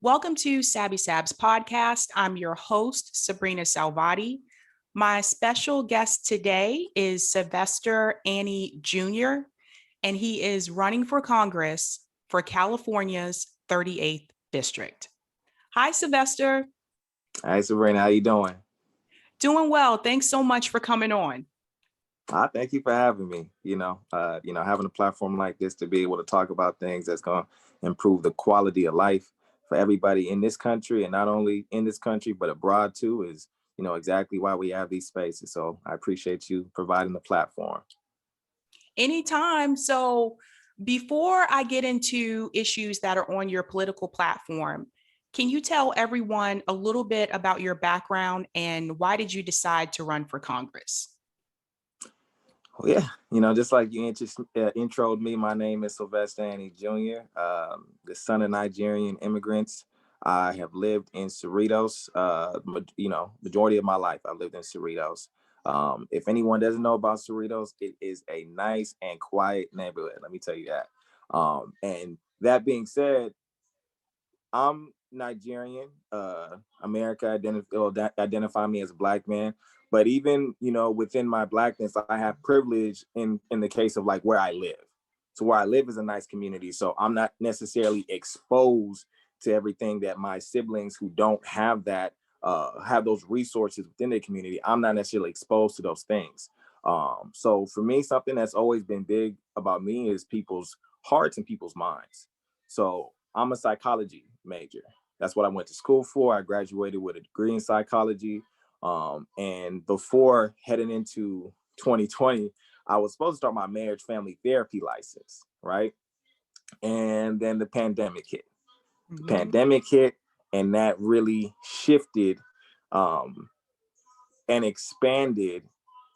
Welcome to Sabs podcast. I'm your host, Sabrina Salvati. My special guest today is Sylvester Annie Jr., and he is running for Congress for California's 38th District. Hi, Sylvester. Hi, Sabrina. How you doing? Doing well. Thanks so much for coming on. Thank you for having me. Having a platform like this to be able to talk about things that's going to improve the quality of life for everybody in this country, and not only in this country but abroad too, is exactly why we have these spaces. So I appreciate you providing the platform. Anytime. So, before I get into issues that are on your political platform, can you tell everyone a little bit about your background and why did you decide to run for Congress? Well, yeah, just like you introed me, my name is Sylvester Annie Jr., the son of Nigerian immigrants. I have lived in Cerritos, majority of my life. I lived in Cerritos. If anyone doesn't know about Cerritos, it is a nice and quiet neighborhood. Let me tell you that. And that being said, I'm Nigerian. America identify me as a Black man. But even within my Blackness, I have privilege in the case of like where I live. So where I live is a nice community. So I'm not necessarily exposed to everything that my siblings who don't have that have those resources within their community. I'm not necessarily exposed to those things. So for me, something that's always been big about me is people's hearts and people's minds. So I'm a psychology major. That's what I went to school for. I graduated with a degree in psychology. And before heading into 2020, I was supposed to start my marriage family therapy license, right? And then the pandemic hit. The pandemic hit, and that really shifted and expanded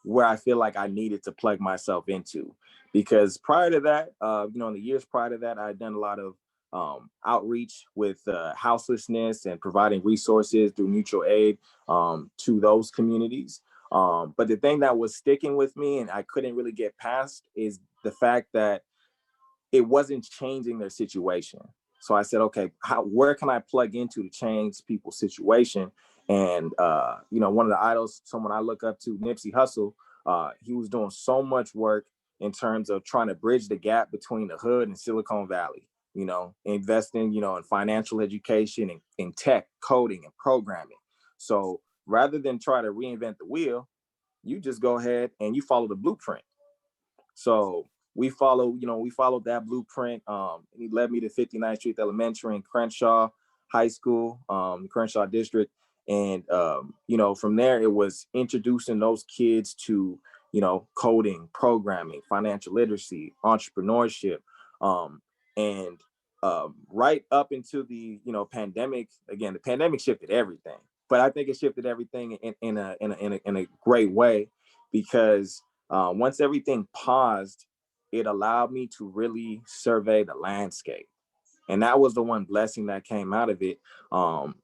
where I feel like I needed to plug myself into. Because prior to that, in the years prior to that, I had done a lot of outreach with houselessness and providing resources through mutual aid to those communities. But the thing that was sticking with me and I couldn't really get past is the fact that it wasn't changing their situation. So I said, okay, where can I plug into to change people's situation? And, one of the idols, someone I look up to, Nipsey Hussle, he was doing so much work in terms of trying to bridge the gap between the hood and Silicon Valley, investing, in financial education and in tech, coding and programming. So rather than try to reinvent the wheel, you just go ahead and you follow the blueprint. So we followed that blueprint. He led me to 59th Street Elementary in Crenshaw High School, Crenshaw District. And, from there, it was introducing those kids to, coding, programming, financial literacy, entrepreneurship. And right up into the, pandemic, again, the pandemic shifted everything. But I think it shifted everything in a great way because once everything paused, it allowed me to really survey the landscape. And that was the one blessing that came out of it,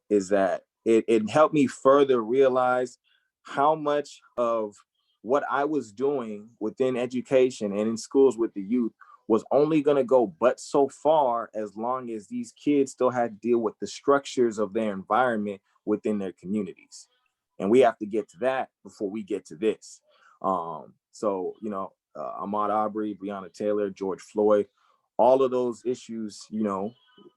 is that it helped me further realize how much of what I was doing within education and in schools with the youth was only going to go but so far as long as these kids still had to deal with the structures of their environment within their communities. And we have to get to that before we get to this. Ahmaud Arbery, Breonna Taylor, George Floyd, all of those issues,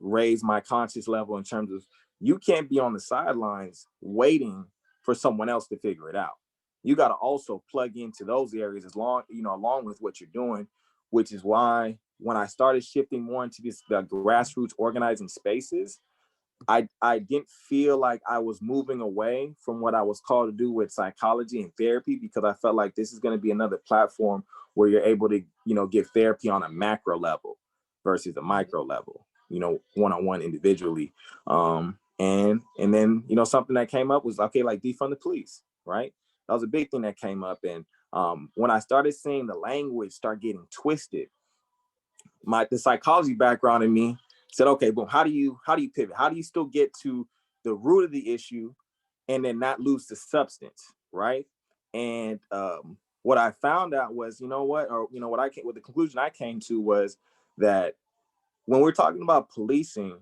raise my conscious level in terms of you can't be on the sidelines waiting for someone else to figure it out. You got to also plug into those areas along with what you're doing, which is why when I started shifting more into the grassroots organizing spaces, I didn't feel like I was moving away from what I was called to do with psychology and therapy, because I felt like this is going to be another platform where you're able to, give therapy on a macro level versus a micro level, one-on-one individually. And then, something that came up was, okay, like defund the police, right? That was a big thing that came up. And when I started seeing the language start getting twisted, the psychology background in me said, okay, boom, how do you pivot? How do you still get to the root of the issue and then not lose the substance, right? And what I found out was, what the conclusion I came to was that when we're talking about policing,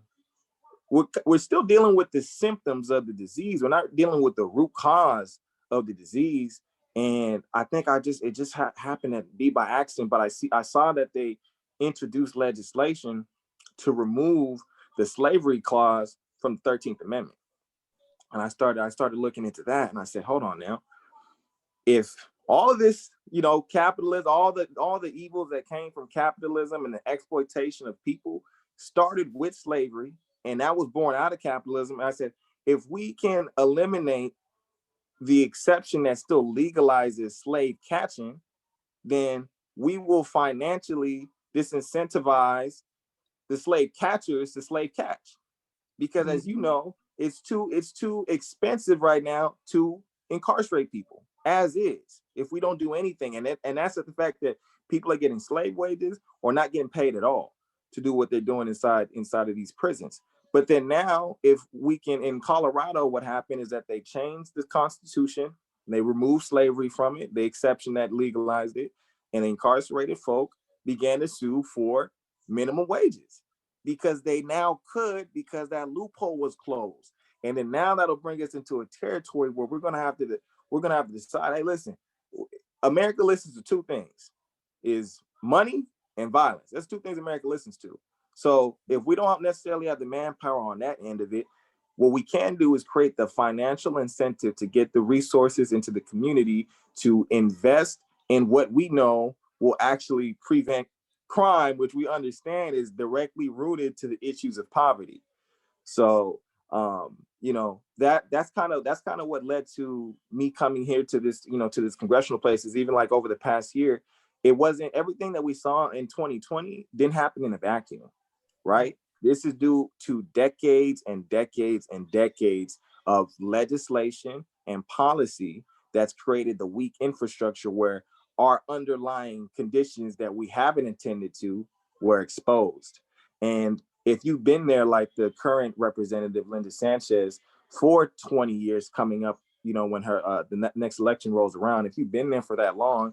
we're still dealing with the symptoms of the disease. We're not dealing with the root cause of the disease. And I think it just happened to be by accident, but I saw that they introduced legislation to remove the slavery clause from the 13th Amendment. And I started looking into that, and I said, hold on now. If all of this, capitalism, all the evils that came from capitalism and the exploitation of people started with slavery, and that was born out of capitalism. And I said, if we can eliminate the exception that still legalizes slave catching, then we will financially disincentivize the slave catchers to slave catch. Because as you know, it's too expensive right now to incarcerate people as is if we don't do anything. And that's the fact that people are getting slave wages or not getting paid at all to do what they're doing inside of these prisons. But then now, if we can, in Colorado, what happened is that they changed the Constitution, they removed slavery from it, the exception that legalized it, and incarcerated folk began to sue for minimum wages because they now could, because that loophole was closed. And then now that'll bring us into a territory where we're gonna have to decide, hey, listen, America listens to two things, is money and violence. That's two things America listens to. So if we don't necessarily have the manpower on that end of it, what we can do is create the financial incentive to get the resources into the community to invest in what we know will actually prevent crime, which we understand is directly rooted to the issues of poverty. So that's kind of what led to me coming here to this, to this congressional places. Even like over the past year, it wasn't everything that we saw in 2020 didn't happen in a vacuum, right? This is due to decades and decades and decades of legislation and policy that's created the weak infrastructure where our underlying conditions that we haven't intended to were exposed. And if you've been there, like the current representative, Linda Sanchez, for 20 years coming up, when her next election rolls around, if you've been there for that long,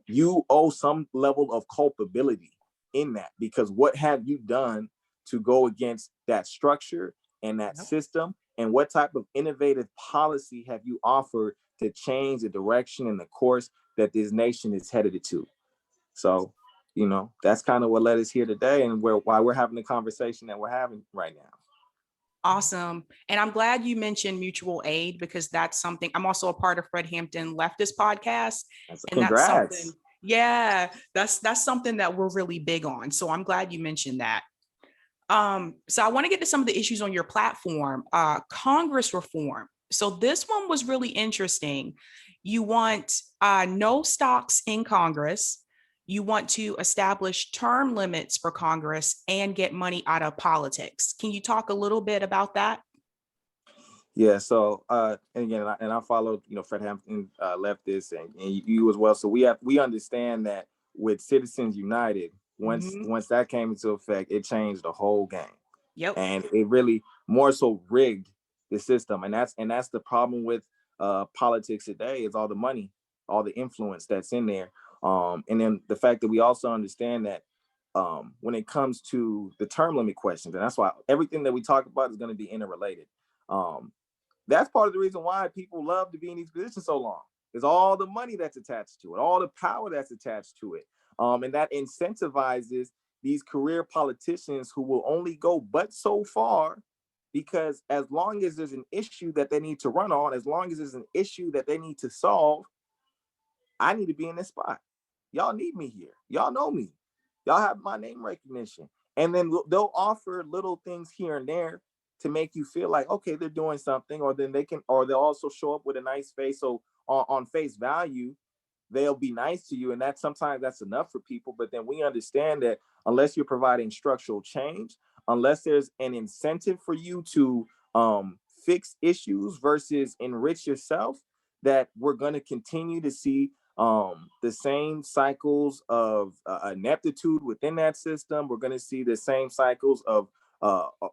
you owe some level of culpability in that, because what have you done to go against that structure and that system, and what type of innovative policy have you offered to change the direction and the course that this nation is headed to? So, that's kind of what led us here today, and why we're having the conversation that we're having right now. Awesome. And I'm glad you mentioned mutual aid, because that's something. I'm also a part of Fred Hampton Leftist podcast. And Congrats. that's something, that's something that we're really big on. So I'm glad you mentioned that. So I want to get to some of the issues on your platform, Congress reform. So this one was really interesting. You want no stocks in Congress. You want to establish term limits for Congress and get money out of politics. Can you talk a little bit about that? Yeah. So, and again, I followed, Fred Hampton leftist, and you as well. So we understand that with Citizens United, once that came into effect, it changed the whole game. Yep. And it really more so rigged the system. And that's the problem with politics today, is all the money, all the influence that's in there. And then the fact that we also understand that when it comes to the term limit questions, and that's why everything that we talk about is going to be interrelated. That's part of the reason why people love to be in these positions so long, is all the money that's attached to it, all the power that's attached to it. And that incentivizes these career politicians who will only go but so far, because as long as there's an issue that they need to run on, as long as there's an issue that they need to solve, I need to be in this spot. Y'all need me here. Y'all know me. Y'all have my name recognition. And then they'll offer little things here and there to make you feel like, okay, they're doing something, or then they'll also show up with a nice face. So on face value, they'll be nice to you. And sometimes that's enough for people. But then we understand that unless you're providing structural change, unless there's an incentive for you to fix issues versus enrich yourself, that we're going to continue to see the same cycles of ineptitude within that system. We're going to see the same cycles of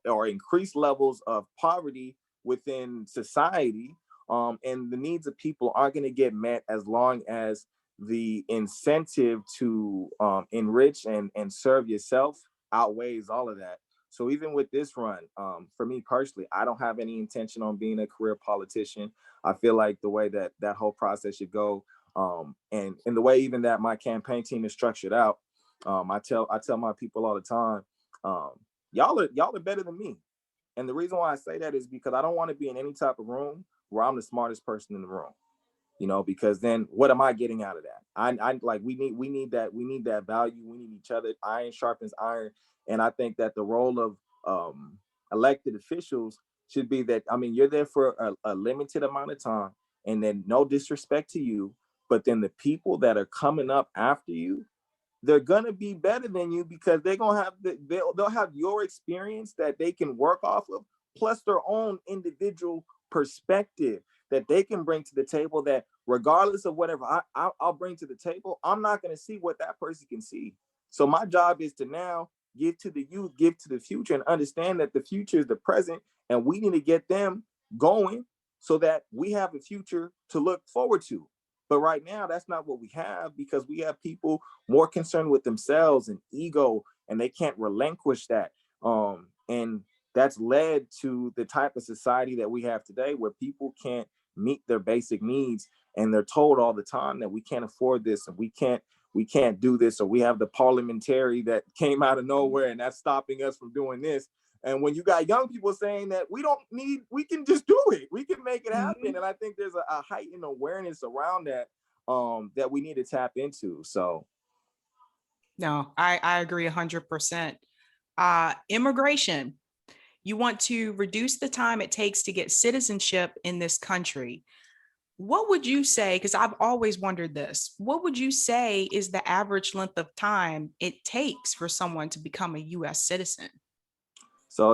or increased levels of poverty within society. And the needs of people aren't going to get met as long as the incentive to enrich and serve yourself outweighs all of that. So even with this run, for me personally, I don't have any intention on being a career politician. I feel like the way that that whole process should go, and the way even that my campaign team is structured out, I tell my people all the time, um, y'all are better than me. And the reason why I say that is because I don't want to be in any type of room where I'm the smartest person in the room, because then what am I getting out of that? I like we need that value. We need each other. Iron sharpens iron. And I think that the role of elected officials should be that, I mean, you're there for a limited amount of time, and then no disrespect to you, but then the people that are coming up after you, they're gonna be better than you because they're gonna have they'll have your experience that they can work off of, plus their own individual perspective that they can bring to the table. That regardless of whatever I'll bring to the table, I'm not gonna see what that person can see. So my job is to now give to the youth, give to the future, and understand that the future is the present, and we need to get them going so that we have a future to look forward to. But right now, that's not what we have, because we have people more concerned with themselves and ego, and they can't relinquish that. And that's led to the type of society that we have today, where people can't meet their basic needs, and they're told all the time that we can't afford this, and we can't do this, or we have the parliamentary that came out of nowhere and that's stopping us from doing this. And when you got young people saying that we can just do it, we can make it happen. And I think there's a heightened awareness around that, that we need to tap into. So No, I agree 100%. Immigration. You want to reduce the time it takes to get citizenship in this country. What would you say? Because I've always wondered this. What would you say is the average length of time it takes for someone to become a US citizen?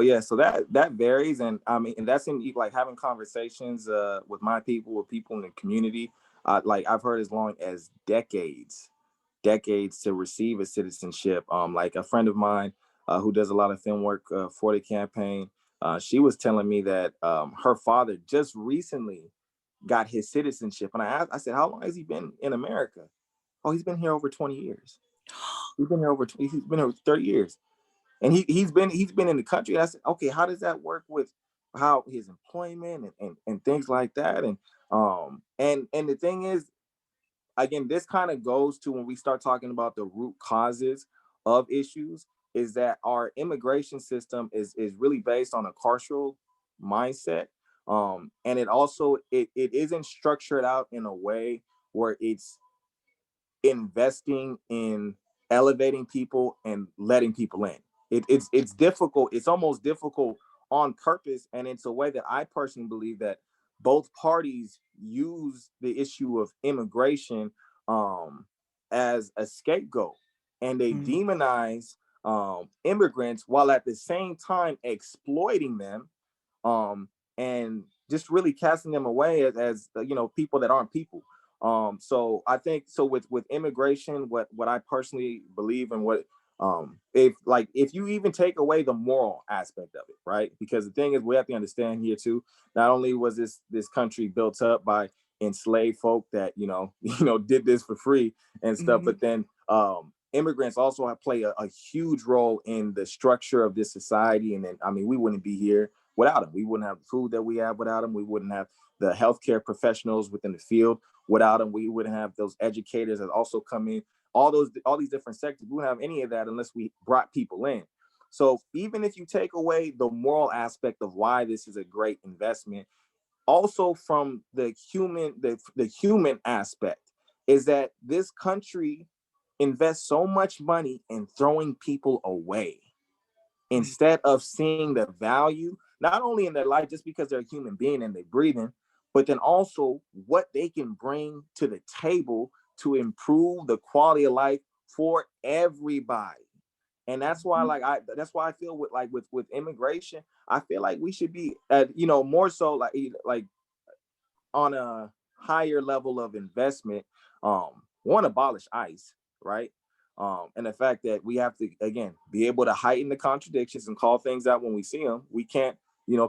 yeah, so that varies. And I mean, and that's in like having conversations with my people, with people in the community. Like I've heard as long as decades to receive a citizenship. Like a friend of mine who does a lot of film work for the campaign, she was telling me that her father just recently got his citizenship. And I said, how long has he been in America? Oh, he's been here over 20 years. He's been here over 30 years. And he's been in the country. And I said, okay, how does that work with how his employment and things like that? And the thing is, again, this kind of goes to when we start talking about the root causes of issues, is that our immigration system is really based on a carceral mindset. And it isn't structured out in a way where it's investing in elevating people and letting people in. It's difficult. It's almost difficult on purpose, and it's a way that I personally believe that both parties use the issue of immigration um, as a scapegoat, and they Mm. demonize immigrants while at the same time exploiting them, and just really casting them away as people that aren't people. So I think so with immigration, what I personally believe, and what if you even take away the moral aspect of it, right? Because the thing is, we have to understand here too, not only was this country built up by enslaved folk that did this for free and stuff, Mhm. but then immigrants also have played a huge role in the structure of this society. And then, I mean, we wouldn't be here without them. We wouldn't have the food that we have without them. We wouldn't have the healthcare professionals within the field without them. We wouldn't have those educators that also come in. All these different sectors. We wouldn't have any of that unless we brought people in. So even if you take away the moral aspect of why this is a great investment, also from the human aspect, is that this country invests so much money in throwing people away Mm. instead of seeing the value, not only in their life just because they're a human being and they're breathing, but then also what they can bring to the table to improve the quality of life for everybody. And that's why I feel with immigration, I feel like we should be more so like on a higher level of investment. One, abolish ICE, right? And the fact that we have to, again, be able to heighten the contradictions and call things out when we see them. We can't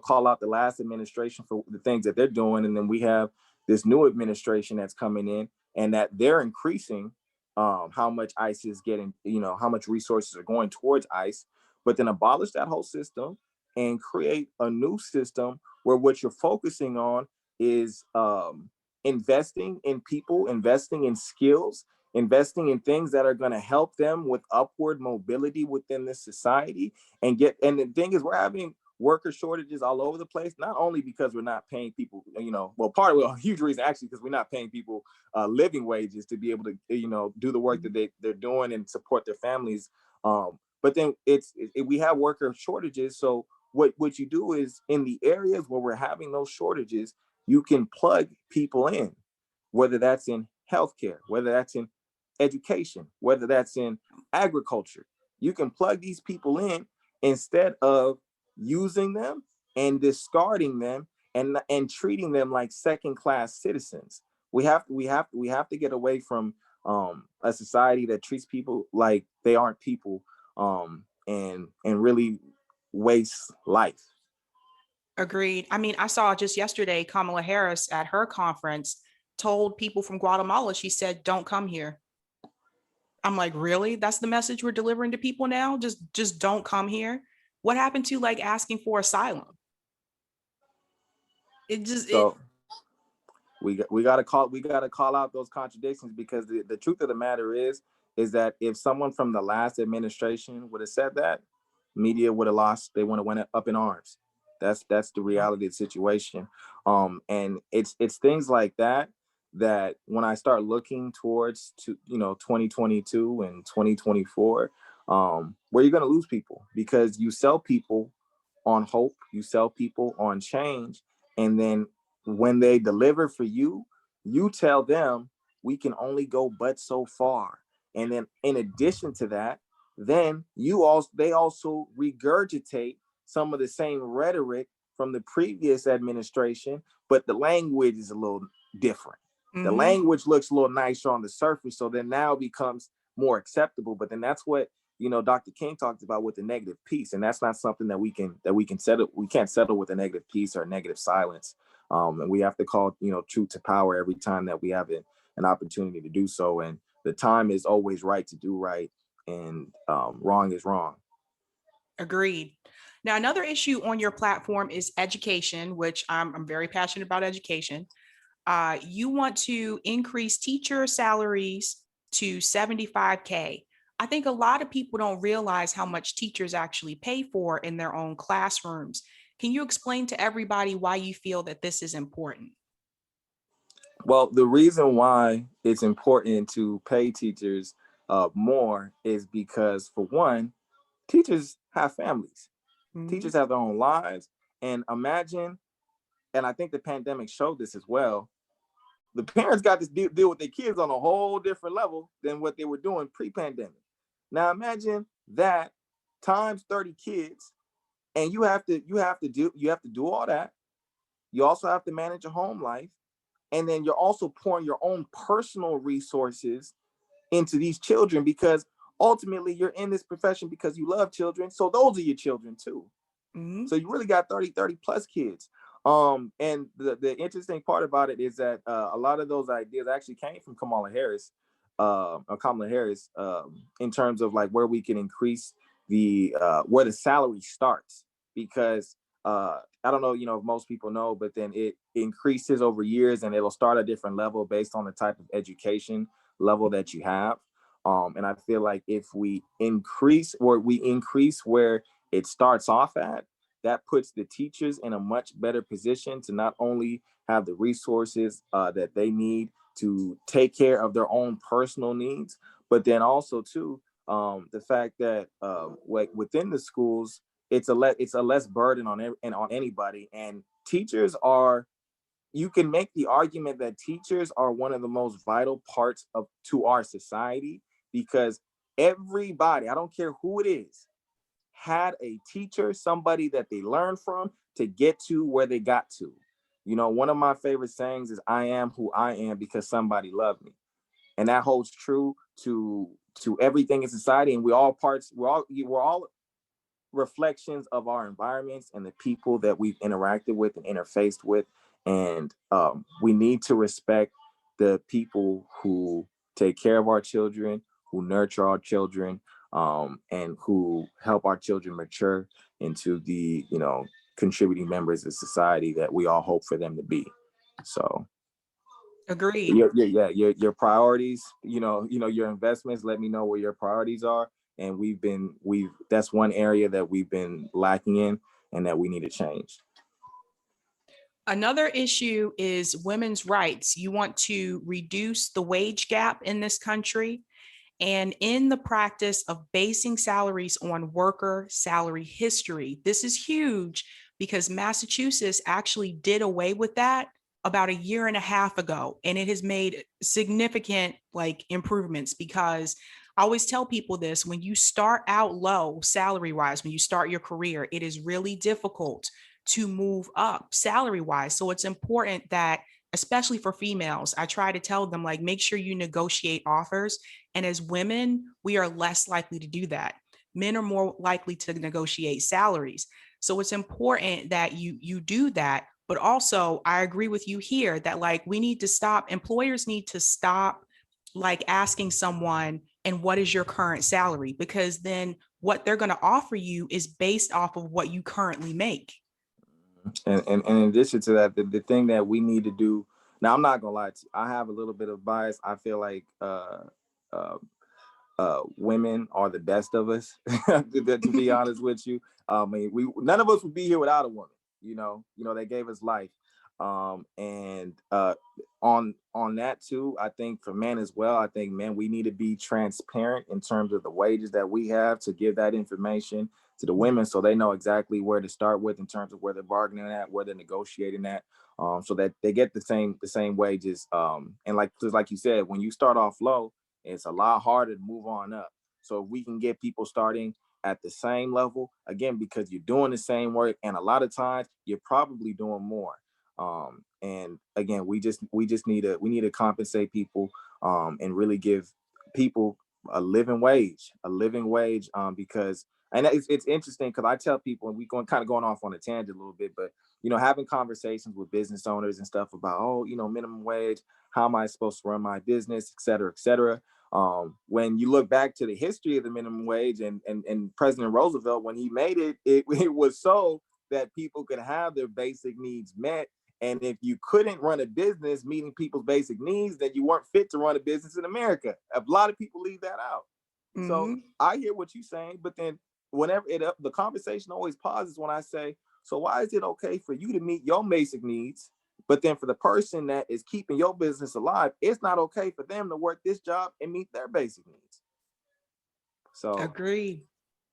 call out the last administration for the things that they're doing, and then we have this new administration that's coming in, and that they're increasing how much ICE is getting, how much resources are going towards ICE. but then abolish that whole system and create a new system where what you're focusing on is investing in people, investing in skills, investing in things that are going to help them with upward mobility within this society. And the thing is, we're having worker shortages all over the place, not only because we're not paying people, a huge reason actually, because we're not paying people living wages to be able to, do the work that they're doing and support their families. But then we have worker shortages. So what you do is, in the areas where we're having those shortages, you can plug people in, whether that's in healthcare, whether that's in education, whether that's in agriculture. You can plug these people in instead of using them and discarding them and treating them like second-class citizens. We have to get away from a society that treats people like they aren't people, and really wastes life. Agreed. I mean, I saw just yesterday Kamala Harris at her conference told people from Guatemala, she said, don't come here. I'm like, really? That's the message we're delivering to people now? Just don't come here. What happened to like asking for asylum? It just it So we gotta call out those contradictions, because the truth of the matter is that if someone from the last administration would have said that, media would have lost. They would have went up in arms. That's the reality of the situation. And it's things like that that when I start looking towards 2022 and 2024, where you're gonna lose people, because you sell people on hope, you sell people on change, and then when they deliver for you, you tell them we can only go but so far. And then in addition to that, then they also regurgitate some of the same rhetoric from the previous administration, but the language is a little different. The language looks a little nicer on the surface, so then now it becomes more acceptable. But then that's what Dr. King talked about with the negative peace, and that's not something that we can settle. We can't settle with a negative peace or a negative silence, and we have to call truth to power every time that we have an opportunity to do so. And the time is always right to do right, and wrong is wrong. Agreed. Now, another issue on your platform is education, which I'm very passionate about education. You want to increase teacher salaries to 75K. I think a lot of people don't realize how much teachers actually pay for in their own classrooms. Can you explain to everybody why you feel that this is important? Well, the reason why it's important to pay teachers more is because, for one, teachers have families. Mhm. Teachers have their own lives. And imagine, and I think the pandemic showed this as well, the parents got to deal with their kids on a whole different level than what they were doing pre-pandemic. Now imagine that times 30 kids, and you have to do all that. You also have to manage a home life, and then you're also pouring your own personal resources into these children, because ultimately you're in this profession because you love children. So those are your children too. Mhm. So you really got 30 plus kids. And the interesting part about it is that a lot of those ideas actually came from Kamala Harris, in terms of like where we can increase where the salary starts, because I don't know, if most people know, but then it increases over years, and it'll start a different level based on the type of education level that you have. And I feel like if we increase where it starts off at, that puts the teachers in a much better position to not only have the resources that they need to take care of their own personal needs, but then also too, the fact that like within the schools, it's a less burden on anybody. And teachers are, you can make the argument that teachers are one of the most vital parts to our society, because everybody, I don't care who it is, had a teacher, somebody that they learned from to get to where they got to. One of my favorite sayings is, I am who I am because somebody loved me. And that holds true to everything in society. And we're all reflections of our environments and the people that we've interacted with and interfaced with. And we need to respect the people who take care of our children, who nurture our children, and who help our children mature into the, contributing members of society that we all hope for them to be. So Agreed. your priorities, your investments, let me know where your priorities are. And that's one area that we've been lacking in and that we need to change. Another issue is women's rights. You want to reduce the wage gap in this country. And in the practice of basing salaries on worker salary history, this is huge because Massachusetts actually did away with that about a year and a half ago. And it has made significant improvements, because I always tell people this: when you start out low salary wise, when you start your career, it is really difficult to move up salary wise. So it's important that, especially for females, I try to tell them, make sure you negotiate offers. And as women, we are less likely to do that. Men are more likely to negotiate salaries. So it's important that you do that. But also, I agree with you here that employers need to stop asking someone, and what is your current salary? Because then what they're going to offer you is based off of what you currently make. And in addition to that, the thing that we need to do now, I'm not gonna lie to you, I have a little bit of bias. I feel like uh, women are the best of us, to be honest with you. I mean, none of us would be here without a woman. They gave us life, and on that too. I think for men as well. I think men, we need to be transparent in terms of the wages that we have, to give that information to the women so they know exactly where to start with in terms of where they're bargaining at, where they're negotiating at, so that they get the same wages. And like you said, when you start off low, it's a lot harder to move on up. So if we can get people starting at the same level, again, because you're doing the same work, and a lot of times you're probably doing more. And again, we need to compensate people, and really give people a living wage, because, and it's interesting because I tell people, and we going off on a tangent a little bit, but having conversations with business owners and stuff about, minimum wage, how am I supposed to run my business, et cetera, et cetera. When you look back to the history of the minimum wage, and President Roosevelt, when he made it, it was so that people could have their basic needs met. And if you couldn't run a business meeting people's basic needs, then you weren't fit to run a business in America. A lot of people leave that out. So I hear what you're saying, but then whenever the conversation always pauses when I say, so why is it okay for you to meet your basic needs, but then for the person that is keeping your business alive, it's not okay for them to work this job and meet their basic needs? So Agree.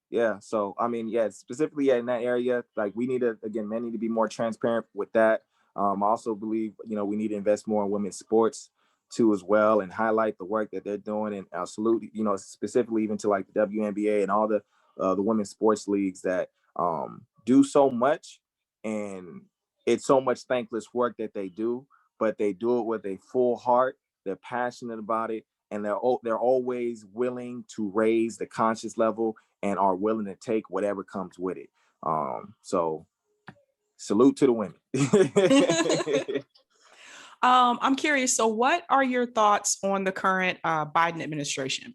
yeah. So I mean, yeah, specifically in that area, we need to, again, men need to be more transparent with that. I also believe, we need to invest more in women's sports too as well, and highlight the work that they're doing. And I'll salute, specifically even to the WNBA and all the women's sports leagues that do so much. And it's so much thankless work that they do, but they do it with a full heart. They're passionate about it, and they're always willing to raise the conscious level and are willing to take whatever comes with it. So salute to the women. I'm curious. So what are your thoughts on the current Biden administration?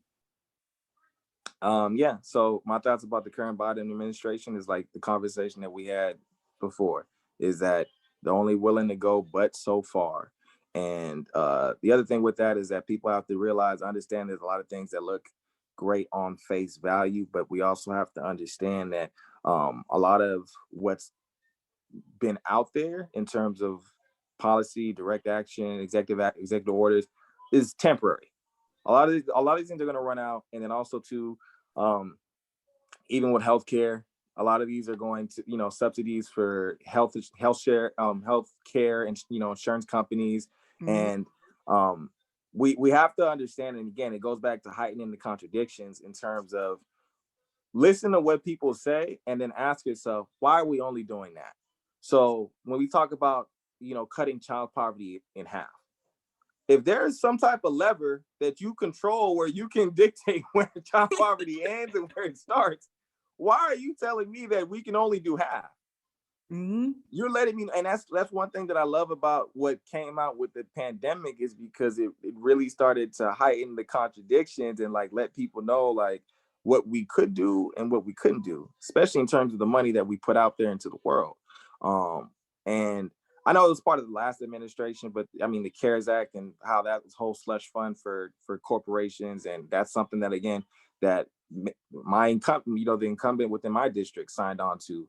Yeah. So my thoughts about the current Biden administration is the conversation that we had before, is that they're only willing to go but so far. And the other thing with that is that people have to realize, understand there's a lot of things that look great on face value, but we also have to understand that a lot of what's been out there in terms of policy, direct action, executive orders is temporary. A lot of these things are going to run out, and then also too, even with healthcare, a lot of these are going to, subsidies for health care, and insurance companies, and we have to understand. And again, it goes back to heightening the contradictions in terms of listen to what people say, and then ask yourself, why are we only doing that? So when we talk about, cutting child poverty in half, if there is some type of lever that you control where you can dictate where child poverty ends and where it starts, why are you telling me that we can only do half? You're letting me, and that's one thing that I love about what came out with the pandemic, is because it really started to heighten the contradictions and let people know, what we could do and what we couldn't do, especially in terms of the money that we put out there into the world. And I know it was part of the last administration, but I mean the CARES Act and how that was whole slush fund for corporations, and that's something that again that my incumbent, the incumbent within my district signed on to,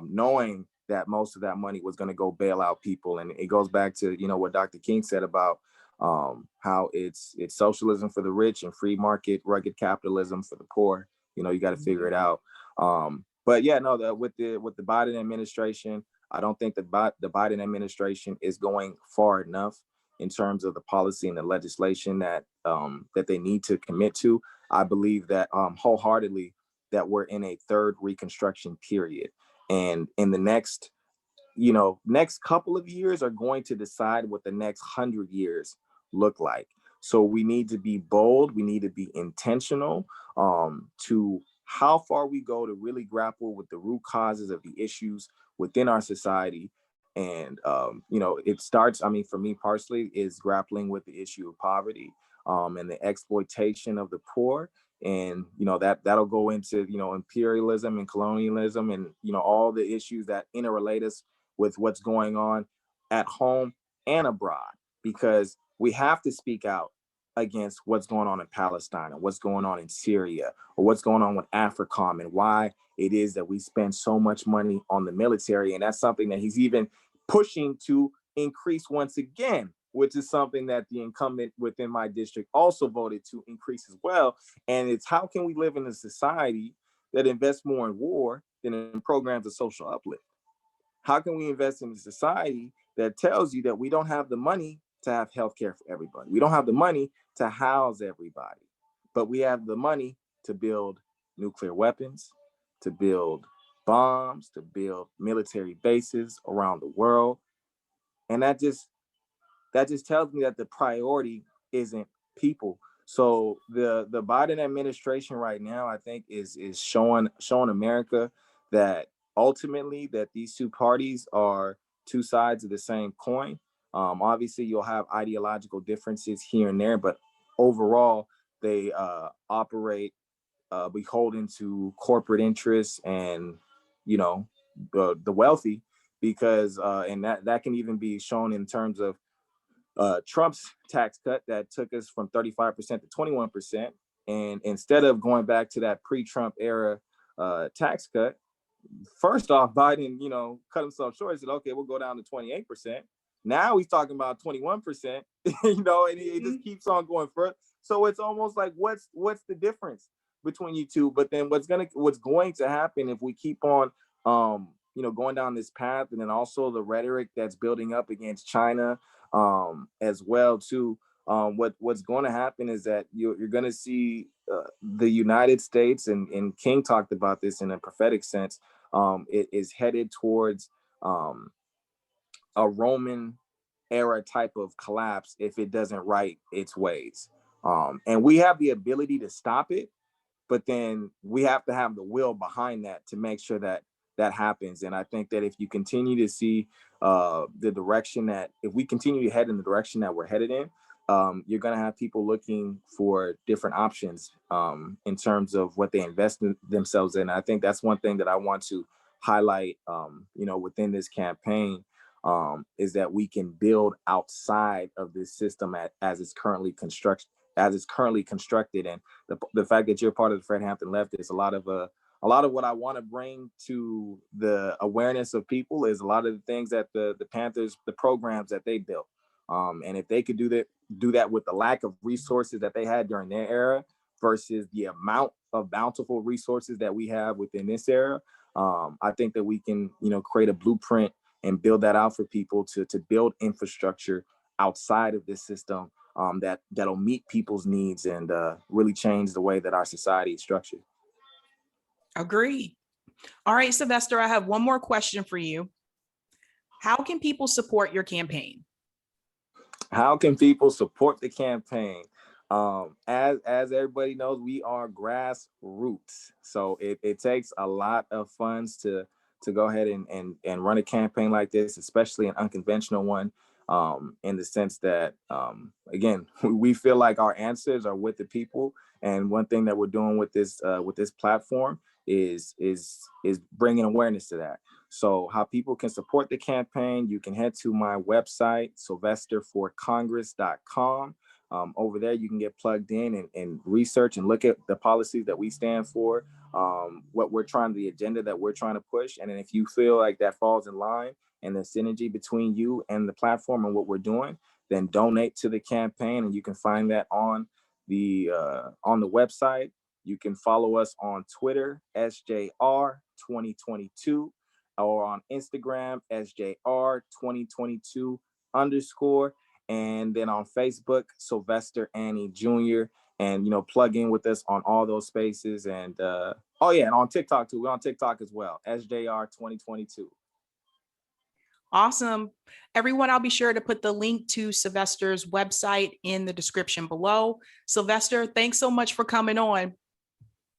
knowing that most of that money was going to go bail out people, and it goes back to what Dr. King said about how it's socialism for the rich and free market rugged capitalism for the poor. You got to figure it out. But yeah, no, with the Biden administration, I don't think the Biden administration is going far enough in terms of the policy and the legislation that they need to commit to. I believe that wholeheartedly that we're in a third Reconstruction period, and in the next couple of years are going to decide what the next 100 years look like. So we need to be bold. We need to be intentional to how far we go to really grapple with the root causes of the issues within our society. And, it starts, for me personally, is grappling with the issue of poverty and the exploitation of the poor. And, that'll go into, imperialism and colonialism and, all the issues that interrelate us with what's going on at home and abroad, because we have to speak out against what's going on in Palestine and what's going on in Syria or what's going on with AFRICOM and why it is that we spend so much money on the military. And that's something that he's even pushing to increase once again, which is something that the incumbent within my district also voted to increase as well. And it's how can we live in a society that invests more in war than in programs of social uplift? How can we invest in a society that tells you that we don't have the money to have healthcare for everybody? We don't have the money to house everybody, but we have the money to build nuclear weapons, to build bombs, to build military bases around the world. And that just tells me that the priority isn't people. So the Biden administration right now, I think, is showing America that ultimately that these two parties are two sides of the same coin. Obviously, you'll have ideological differences here and there, but overall, they operate beholden to corporate interests and the wealthy, because and that can even be shown in terms of Trump's tax cut that took us from 35% to 21%. And instead of going back to that pre-Trump era tax cut, first off, Biden, cut himself short and said, okay, we'll go down to 28%. Now he's talking about 21%, and it just keeps on going further. So it's almost like, what's the difference between you two? But then what's going to happen if we keep on, going down this path, and then also the rhetoric that's building up against China as well too. What's going to happen is that you're going to see the United States, and King talked about this in a prophetic sense, it is headed towards a Roman era type of collapse if it doesn't right its ways. And we have the ability to stop it, but then we have to have the will behind that to make sure that that happens. And I think that if you continue to see the direction that, if we continue to head in the direction that we're headed in, you're going to have people looking for different options in terms of what they invest in themselves in. I think that's one thing that I want to highlight, within this campaign, is that we can build outside of this system as it's currently constructed. And the fact that you're part of the Fred Hampton Left is a lot of what I want to bring to the awareness of people is a lot of the things that the Panthers, the programs that they built. And if they could do that with the lack of resources that they had during their era versus the amount of bountiful resources that we have within this era, I think that we can, create a blueprint and build that out for people to build infrastructure outside of this system that'll meet people's needs and really change the way that our society is structured. Agreed. All right, Sylvester, I have one more question for you. How can people support your campaign? How can people support the campaign? As everybody knows, we are grassroots. So it takes a lot of funds to go ahead and run a campaign like this, especially an unconventional one, in the sense that, again, we feel like our answers are with the people And one thing that we're doing with this platform is bringing awareness to that. So how people can support the campaign, you can head to my website, SYLVESTERforcongress.com. Over there, you can get plugged in and research and look at the policies that we stand for, what we're trying, the agenda that we're trying to push. And then if you feel like that falls in line and the synergy between you and the platform and what we're doing, then donate to the campaign. And you can find that on the website. You can follow us on Twitter, SJR2022, or on Instagram, SJR2022 _. And then on Facebook, Sylvester Annie Jr. And, plug in with us on all those spaces. And and on TikTok too. We're on TikTok as well, SJR2022. Awesome. Everyone, I'll be sure to put the link to Sylvester's website in the description below. Sylvester, thanks so much for coming on.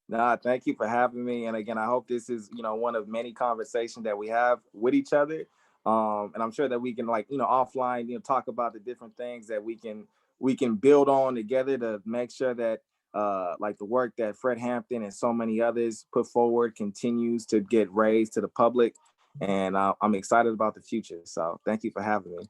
Nah, thank you for having me. And again, I hope this is, one of many conversations that we have with each other. And I'm sure that we can offline, talk about the different things that we can build on together to make sure that the work that Fred Hampton and so many others put forward continues to get raised to the public. And I'm excited about the future. So thank you for having me.